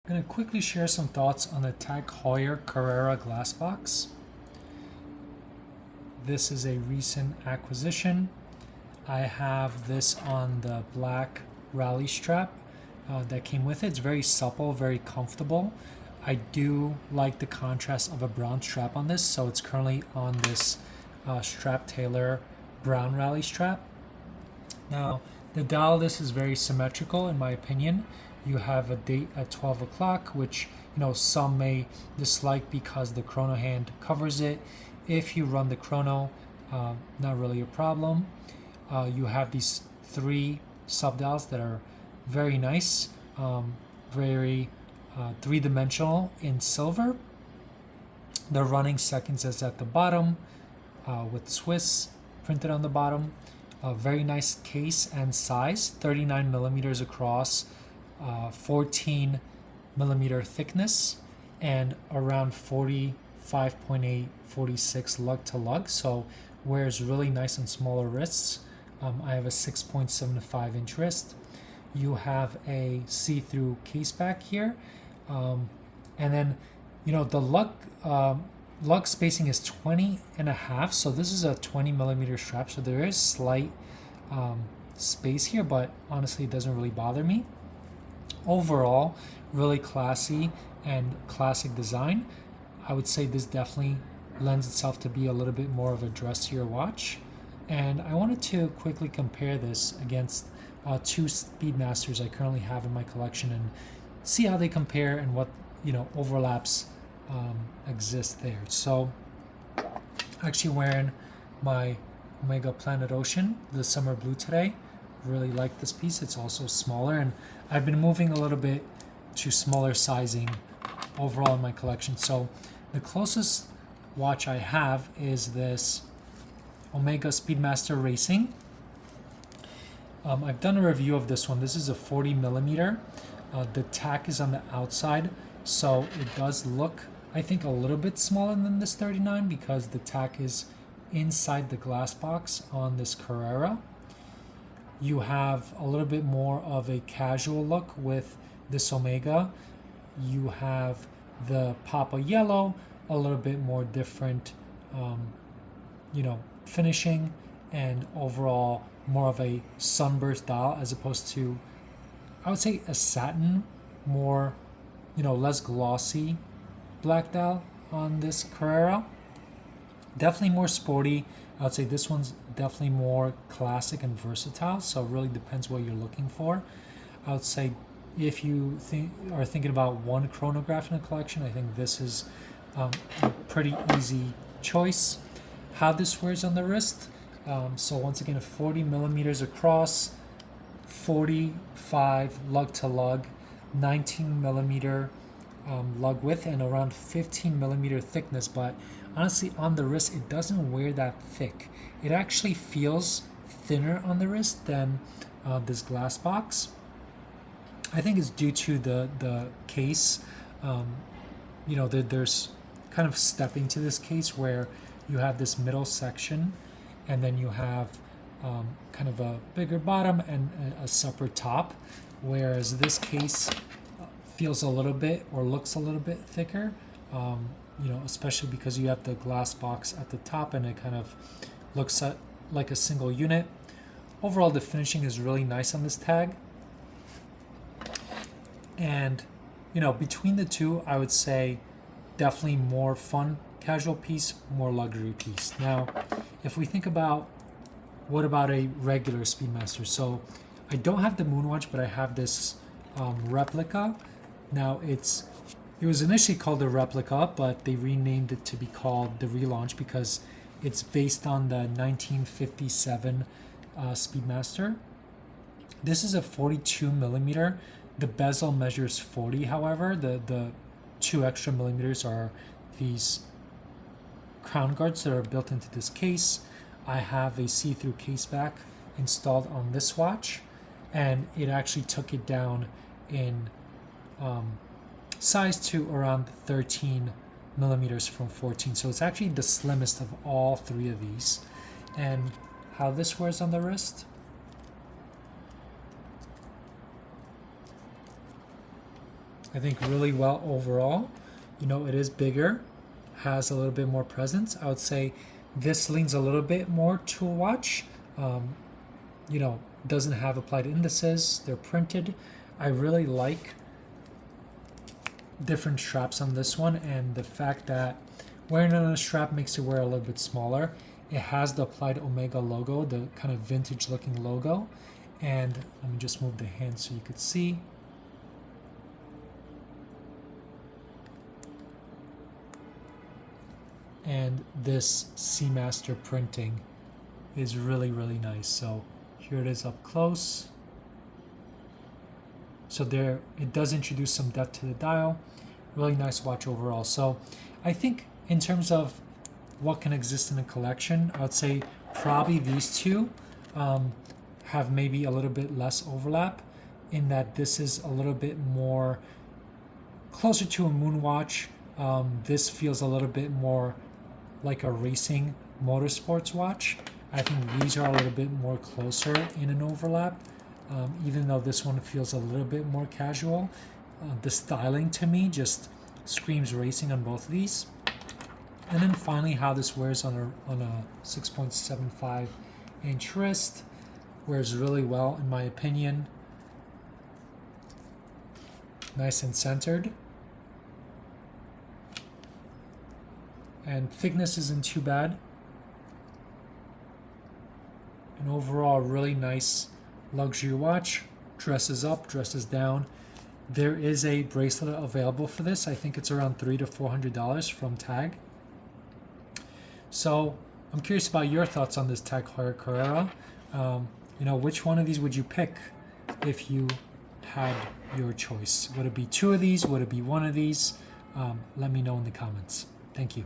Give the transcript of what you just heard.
I'm going to quickly share some thoughts on the Heuer Carrera Glassbox. This is a recent acquisition. I have this on the black rally strap that came with it. It's very supple, very comfortable. I do like the contrast of a brown strap on this, so it's currently on this Strap Taylor brown rally strap. Now, the dial of this is very symmetrical in my opinion. You have a date at 12 o'clock, which some may dislike because the chrono hand covers it. If you run the chrono, not really a problem. You have these three sub dials that are very nice, very three-dimensional in silver. The running seconds is at the bottom with Swiss printed on the bottom. A very nice case and size, 39 millimeters across, 14 millimeter thickness, and around 45.8, 46 lug to lug. So wears really nice on smaller wrists. I have a 6.75 inch wrist. You have a see-through case back here, and then the lug spacing is 20 and a half, so this is a 20 millimeter strap, so there is slight space here, but honestly it doesn't really bother me. Overall, really classy and classic design. I would say this definitely lends itself to be a little bit more of a dressier watch, and I wanted to quickly compare this against two Speedmasters I currently have in my collection and see how they compare and what overlaps exist there. So actually wearing my Omega Planet Ocean, the summer blue today. Really like this piece. It's also smaller, and I've been moving a little bit to smaller sizing overall in my collection. So the closest watch I have is this Omega Speedmaster Racing. I've done a review of this one. This is a 40 millimeter. The tack is on the outside, so it does look, I think, a little bit smaller than this 39 because the tack is inside the glass box on this Carrera. You have a little bit more of a casual look with this Omega. You have the Papa Yellow, a little bit more different, finishing, and overall more of a sunburst dial as opposed to, I would say, a satin, more, less glossy black dial on this Carrera. Definitely more sporty. I would say this one's definitely more classic and versatile, so it really depends what you're looking for. I would say if you are thinking about one chronograph in a collection, I think this is a pretty easy choice. How this wears on the wrist. So once again, 40 millimeters across, 45 lug to lug, 19 millimeter lug width, and around 15 millimeter thickness. But honestly, on the wrist, it doesn't wear that thick. It actually feels thinner on the wrist than this glass box. I think it's due to the case. There's kind of stepping to this case where you have this middle section, and then you have kind of a bigger bottom and a separate top, whereas this case feels a little bit or looks a little bit thicker, especially because you have the glass box at the top and it kind of looks like a single unit. Overall, the finishing is really nice on this tag. And, between the two, I would say definitely more fun casual piece, more luxury piece. Now, if we think about what about a regular Speedmaster? So I don't have the Moonwatch, but I have this replica. Now it was initially called the replica, but they renamed it to be called the relaunch because it's based on the 1957 Speedmaster. This is a 42 millimeter. The bezel measures 40, however. The 2 extra millimeters are these crown guards that are built into this case. I have a see-through case back installed on this watch, and it actually took it down in size to around 13 millimeters from 14. So it's actually the slimmest of all three of these. And how this wears on the wrist. I think really well overall. You know, it is bigger, has a little bit more presence. I would say this leans a little bit more to a watch. You know, doesn't have applied indices. They're printed. I really like different straps on this one, and the fact that wearing it on a strap makes it wear a little bit smaller. It has the applied Omega logo, the kind of vintage looking logo. And let me just move the hand so you could see. And this Speedmaster printing is really, really nice. So here it is up close. So there, it does introduce some depth to the dial. Really nice watch overall. So I think in terms of what can exist in a collection, I would say probably these two have maybe a little bit less overlap, in that this is a little bit more closer to a moon watch. This feels a little bit more like a racing motorsports watch. I think these are a little bit more closer in an overlap, even though this one feels a little bit more casual. The styling to me just screams racing on both of these. And then finally, how this wears on a 6.75 inch wrist. Wears really well in my opinion. Nice and centered. And thickness isn't too bad. And overall, really nice luxury watch. Dresses up, dresses down. There is a bracelet available for this. I think it's around $300 to $400 from Tag. So I'm curious about your thoughts on this Tag Heuer Carrera. You know, which one of these would you pick if you had your choice? Would it be two of these? Would it be one of these? Let me know in the comments. Thank you.